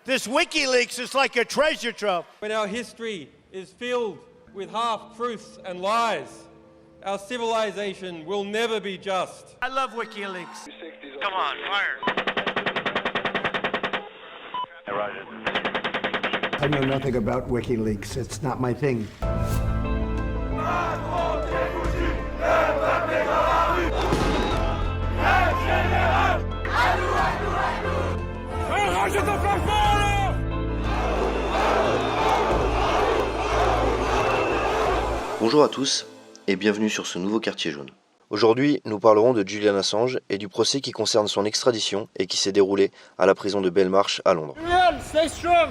This WikiLeaks is like a treasure trove. When our history is filled with half-truths and lies, our civilization will never be just. I love WikiLeaks. Come on, fire. I know nothing about WikiLeaks. It's not my thing. Bonjour à tous et bienvenue sur ce nouveau Quartier jaune. Aujourd'hui, nous parlerons de Julian Assange et du procès qui concerne son extradition et qui s'est déroulé à la prison de Belmarsh à Londres. Julian, stay strong.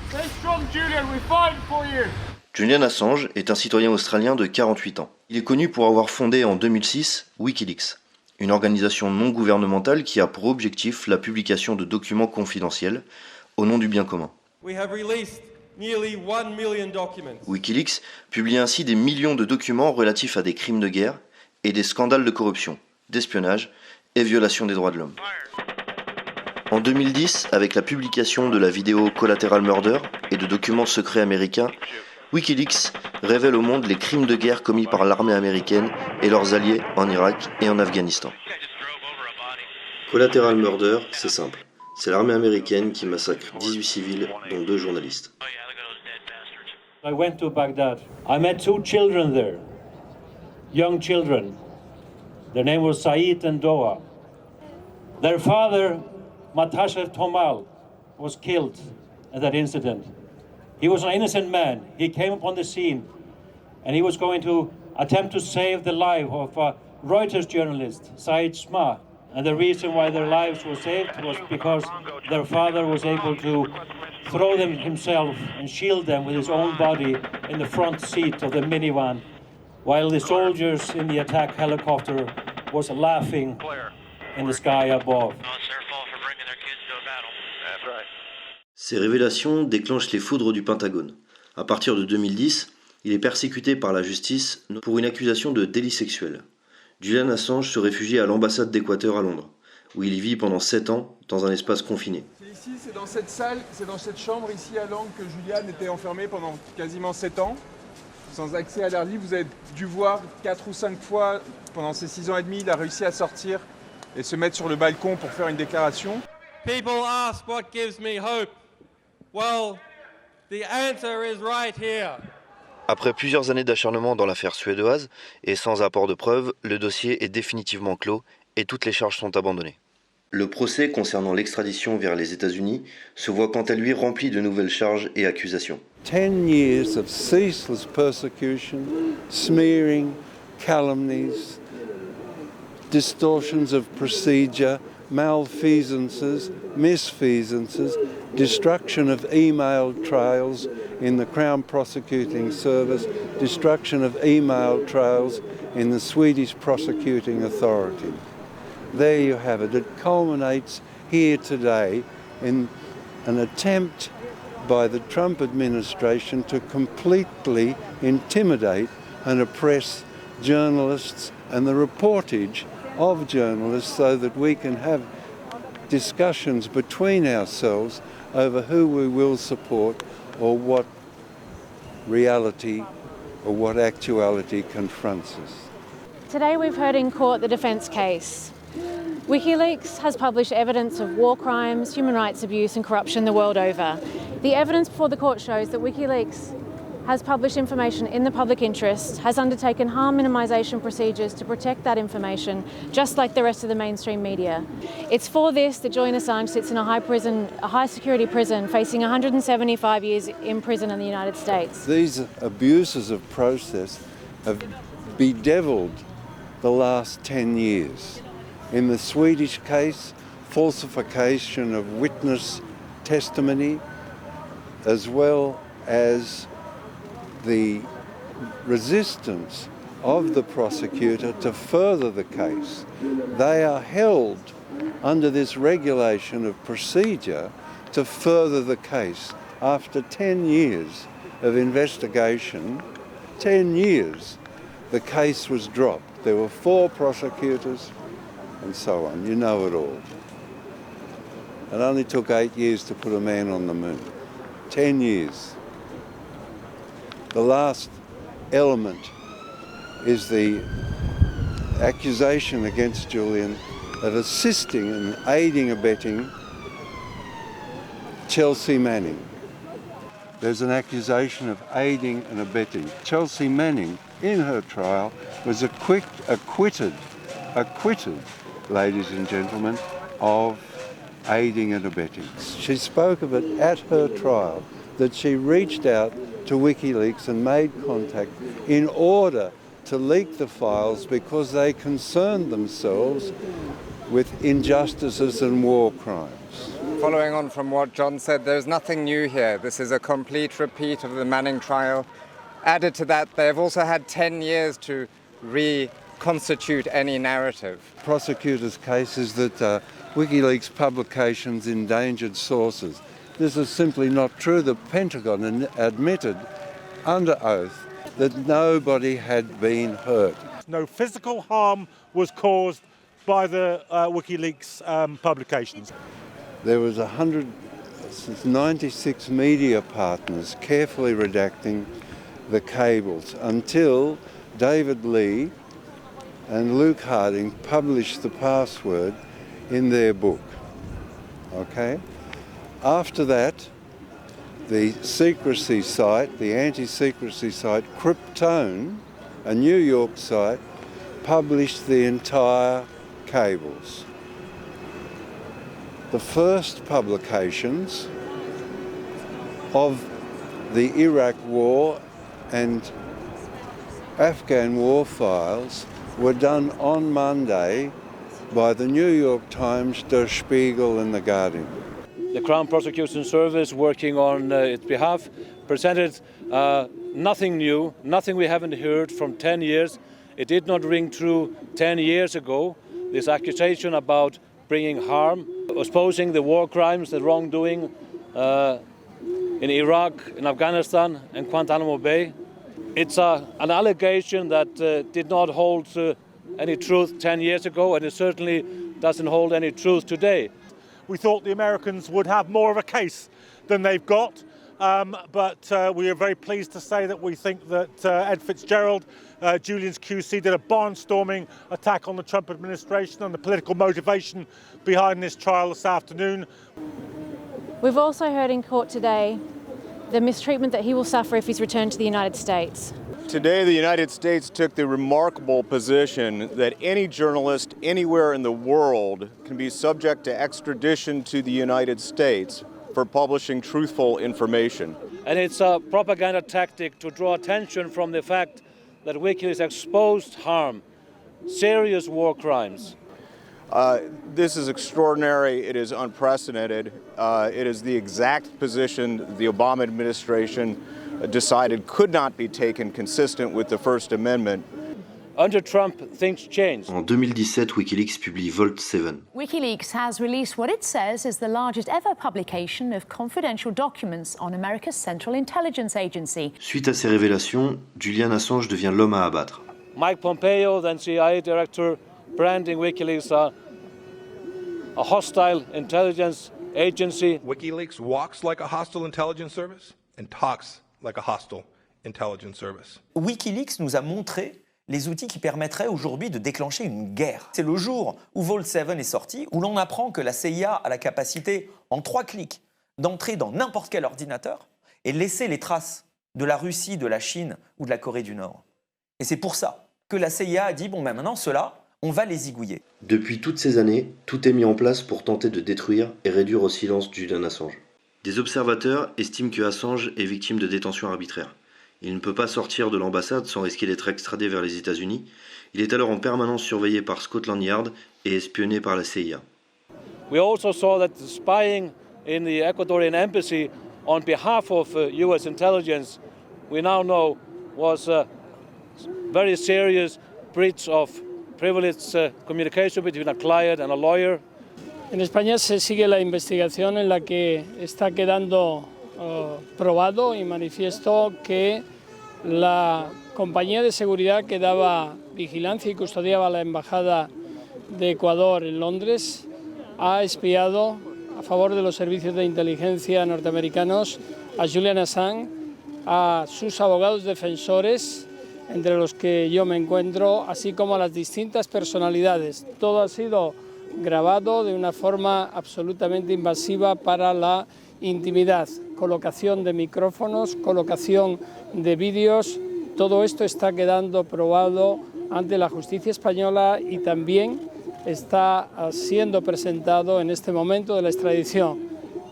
Stay strong, Julian. We're fighting for you. Julian Assange est un citoyen australien de 48 ans. Il est connu pour avoir fondé en 2006 WikiLeaks, une organisation non gouvernementale qui a pour objectif la publication de documents confidentiels au nom du bien commun. WikiLeaks publie ainsi des millions de documents relatifs à des crimes de guerre et des scandales de corruption, d'espionnage et violation des droits de l'homme. En 2010, avec la publication de la vidéo Collateral Murder et de documents secrets américains, WikiLeaks révèle au monde les crimes de guerre commis par l'armée américaine et leurs alliés en Irak et en Afghanistan. Collateral Murder, c'est simple. C'est l'armée américaine qui massacre 18 civils, dont 2 journalistes. I went to Baghdad. I met 2 children there, young children. Their name was Saeed and Doa. Their father, Matasher Tomal, was killed at that incident. He was an innocent man. He came upon the scene and he was going to attempt to save the life of a Reuters journalist, Saeed Sma. And the reason why their lives were saved was because their father was able to throw them himself and shield them with his own body in the front seat of the minivan, while the soldiers in the attack helicopter was laughing in the sky above. Ces révélations déclenchent les foudres du Pentagone. À partir de 2010, il est persécuté par la justice pour une accusation de délit sexuel. Julian Assange se réfugie à l'ambassade d'Équateur à Londres, où il y vit pendant 7 ans dans un espace confiné. C'est ici, c'est dans cette salle, c'est dans cette chambre ici à Londres que Julian était enfermé pendant quasiment 7 ans, sans accès à l'air libre. Vous avez dû voir 4 ou 5 fois pendant ces 6 ans et demi, il a réussi à sortir et se mettre sur le balcon pour faire une déclaration. People ask what gives me hope. Well, the answer is right here. Après plusieurs années d'acharnement dans l'affaire suédoise et sans apport de preuves, le dossier est définitivement clos et toutes les charges sont abandonnées. Le procès concernant l'extradition vers les États-Unis se voit quant à lui rempli de nouvelles charges et accusations. 10 years of ceaseless persecution, smearing, calumnies, distortions of procedure, malfeasances, misfeasances, destruction of email trails in the Crown Prosecuting Service, destruction of email trails in the Swedish Prosecuting Authority. There you have it. It culminates here today in an attempt by the Trump administration to completely intimidate and oppress journalists and the reportage of journalists so that we can have discussions between ourselves over who we will support or what reality or what actuality confronts us. Today we've heard in court the defence case. WikiLeaks has published evidence of war crimes, human rights abuse and corruption the world over. The evidence before the court shows that WikiLeaks has published information in the public interest, has undertaken harm minimisation procedures to protect that information, just like the rest of the mainstream media. It's for this that Julian Assange sits in a high security prison, facing 175 years in prison in the United States. These abuses of process have bedevilled the last 10 years. In the Swedish case, falsification of witness testimony, as well as the resistance of the prosecutor to further the case. They are held under this regulation of procedure to further the case. After 10 years of investigation, 10 years, the case was dropped. There were 4 prosecutors and so on. You know it all. It only took 8 years to put a man on the moon. 10 years. The last element is the accusation against Julian of assisting and aiding and abetting Chelsea Manning. There's an accusation of aiding and abetting. Chelsea Manning, in her trial, was acquitted, ladies and gentlemen, of aiding and abetting. She spoke of it at her trial, that she reached out to WikiLeaks and made contact in order to leak the files because they concerned themselves with injustices and war crimes. Following on from what John said, there's nothing new here. This is a complete repeat of the Manning trial. Added to that, they've also had 10 years to reconstitute any narrative. Prosecutor's case is that WikiLeaks publications endangered sources. This is simply not true. The Pentagon admitted under oath that nobody had been hurt. No physical harm was caused by the WikiLeaks publications. There was 196 media partners carefully redacting the cables until David Lee and Luke Harding published the password in their book. Okay? After that, the secrecy site, the anti-secrecy site, Kryptone, a New York site, published the entire cables. The first publications of the Iraq War and Afghan war files were done on Monday by the New York Times, Der Spiegel and The Guardian. The Crown Prosecution Service, working on its behalf, presented nothing new, nothing we haven't heard from 10 years. It did not ring true 10 years ago. This accusation about bringing harm, exposing the war crimes, the wrongdoing in Iraq, in Afghanistan, and Guantanamo Bay. It's an allegation that did not hold any truth 10 years ago, and it certainly doesn't hold any truth today. We thought the Americans would have more of a case than they've got, but we are very pleased to say that we think that Ed Fitzgerald, Julian's QC, did a barnstorming attack on the Trump administration and the political motivation behind this trial this afternoon. We've also heard in court today the mistreatment that he will suffer if he's returned to the United States. Today, the United States took the remarkable position that any journalist anywhere in the world can be subject to extradition to the United States for publishing truthful information. And it's a propaganda tactic to draw attention from the fact that WikiLeaks exposed harm, serious war crimes. This is extraordinary. It is unprecedented. It is the exact position the Obama administration decided could not be taken consistent with the First Amendment. Under Trump, things changed. En 2017, WikiLeaks publie Vault 7. WikiLeaks has released what it says is the largest ever publication of confidential documents on America's Central Intelligence Agency. Suite à ces révélations, Julian Assange devient l'homme à abattre. Mike Pompeo, then CIA director, branding WikiLeaks a hostile intelligence agency. WikiLeaks walks like a hostile intelligence service and talks like a hostile intelligence service. WikiLeaks nous a montré les outils qui permettraient aujourd'hui de déclencher une guerre. C'est le jour où Vault 7 est sorti, où l'on apprend que la CIA a la capacité, en 3 clics, d'entrer dans n'importe quel ordinateur et laisser les traces de la Russie, de la Chine ou de la Corée du Nord. Et c'est pour ça que la CIA a dit, bon ben maintenant, ceux-là, on va les zigouiller. Depuis toutes ces années, tout est mis en place pour tenter de détruire et réduire au silence Julian Assange. Des observateurs estiment que Assange est victime de détention arbitraire. Il ne peut pas sortir de l'ambassade sans risquer d'être extradé vers les États-Unis. Il est alors en permanence surveillé par Scotland Yard et espionné par la CIA. We also saw that the spying in the Ecuadorian embassy on behalf of US intelligence, we now know, was a very serious breach of privileged communication between a client and a lawyer. En España se sigue la investigación en la que está quedando probado y manifiesto que la compañía de seguridad que daba vigilancia y custodiaba la embajada de Ecuador en Londres ha espiado a favor de los servicios de inteligencia norteamericanos a Julian Assange, a sus abogados defensores, entre los que yo me encuentro, así como a las distintas personalidades. Todo ha sido grabado de una forma absolutamente invasiva para la intimidad. Colocación de micrófonos, colocación de vídeos, todo esto está quedando probado ante la justicia española y también está siendo presentado en este momento de la extradición.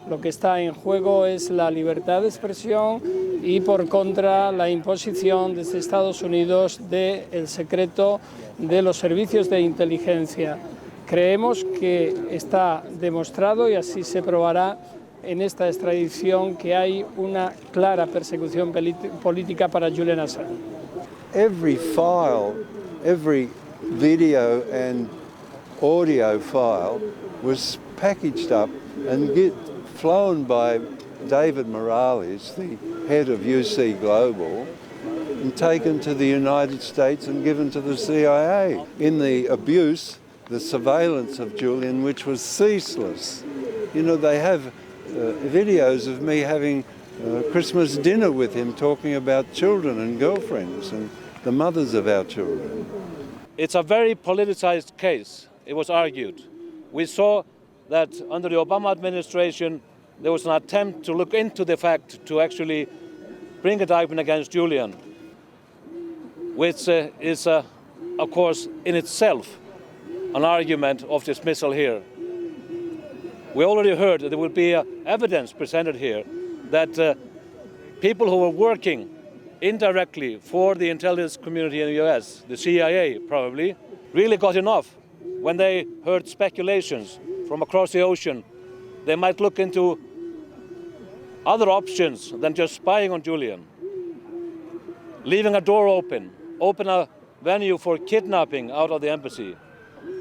Lo que está en juego es la libertad de expresión y por contra la imposición desde Estados Unidos del secreto de los servicios de inteligencia. Creemos que está demostrado y así se probará en esta extradición que hay una clara persecución política para Julian Assange. Every file, every video and audio file was packaged up and flown by David Morales, the head of UC Global, and taken to the United States and given to the CIA. In the abuse, the surveillance of Julian, which was ceaseless. You know, they have videos of me having Christmas dinner with him, talking about children and girlfriends and the mothers of our children. It's a very politicized case, it was argued. We saw that under the Obama administration there was an attempt to look into the fact to actually bring indictment against Julian, which is, of course, in itself an argument of dismissal here. We already heard that there will be evidence presented here that people who were working indirectly for the intelligence community in the US, the CIA probably, really got enough. When they heard speculations from across the ocean, they might look into other options than just spying on Julian. Leaving a door open a venue for kidnapping out of the embassy.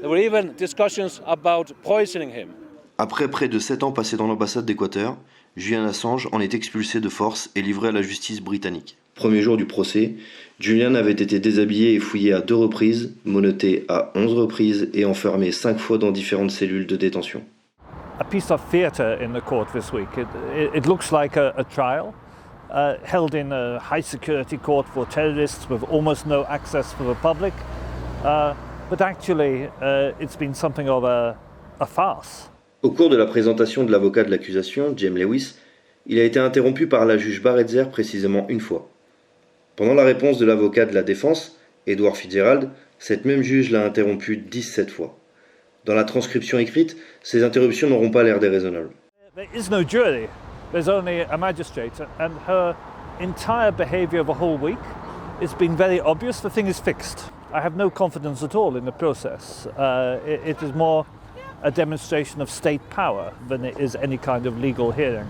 There were even discussions about poisoning him. Après près de 7 ans passés dans l'ambassade d'Équateur, Julian Assange en est expulsé de force et livré à la justice britannique. Premier jour du procès, Julian avait été déshabillé et fouillé à 2 reprises, menotté à 11 reprises et enfermé 5 fois dans différentes cellules de détention. A piece of theatre in the court this week. It looks like a trial held in a high security court for terrorists with almost no access for the public. But actually, it's been something of a farce. Au cours de la présentation de l'avocat de l'accusation, James Lewis, il a été interrompu par la juge Barretzer précisément une fois. Pendant la réponse de l'avocat de la défense, Edward Fitzgerald, cette même juge l'a interrompu 17 fois. Dans la transcription écrite, ces interruptions n'auront pas l'air déraisonnables. There is no jury, there's only a magistrate, and her entire behaviour the whole week has been very obvious. The thing is fixed. I have no confidence at all in the process. It is more a demonstration of state power than it is any kind of legal hearing.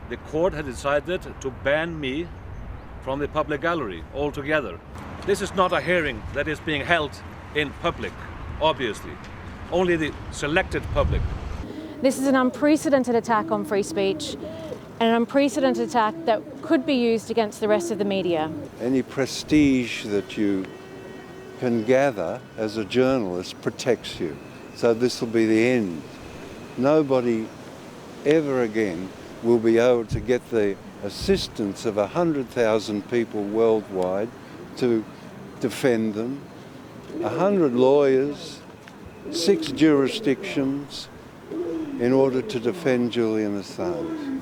The court had decided to ban me from the public gallery altogether. This is not a hearing that is being held in public, obviously. Only the selected public. This is an unprecedented attack on free speech and an unprecedented attack that could be used against the rest of the media. Any prestige that you can gather as a journalist protects you. So this will be the end. Nobody ever again will be able to get the assistance of 100,000 people worldwide to defend them, 100 lawyers, 6 jurisdictions in order to defend Julian Assange.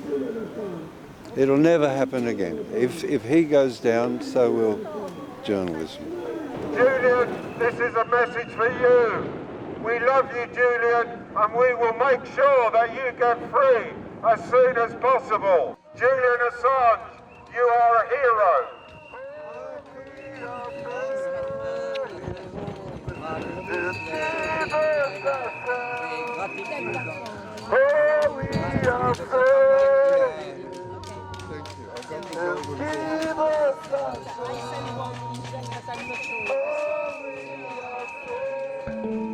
It'll never happen again. If he goes down, so will journalism. Julian, this is a message for you. We love you, Julian, and we will make sure that you get free as soon as possible. Julian Assange, you are a hero.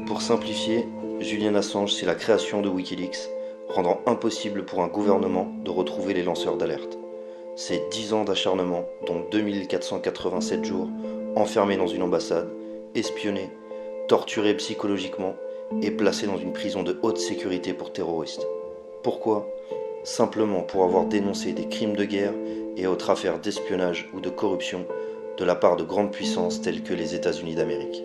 Pour simplifier, Julian Assange, c'est la création de WikiLeaks, rendant impossible pour un gouvernement de retrouver les lanceurs d'alerte. C'est 10 ans d'acharnement, dont 2487 jours, enfermés dans une ambassade, espionnés, torturés psychologiquement et placés dans une prison de haute sécurité pour terroristes. Pourquoi ? Simplement pour avoir dénoncé des crimes de guerre et autres affaires d'espionnage ou de corruption de la part de grandes puissances telles que les États-Unis d'Amérique.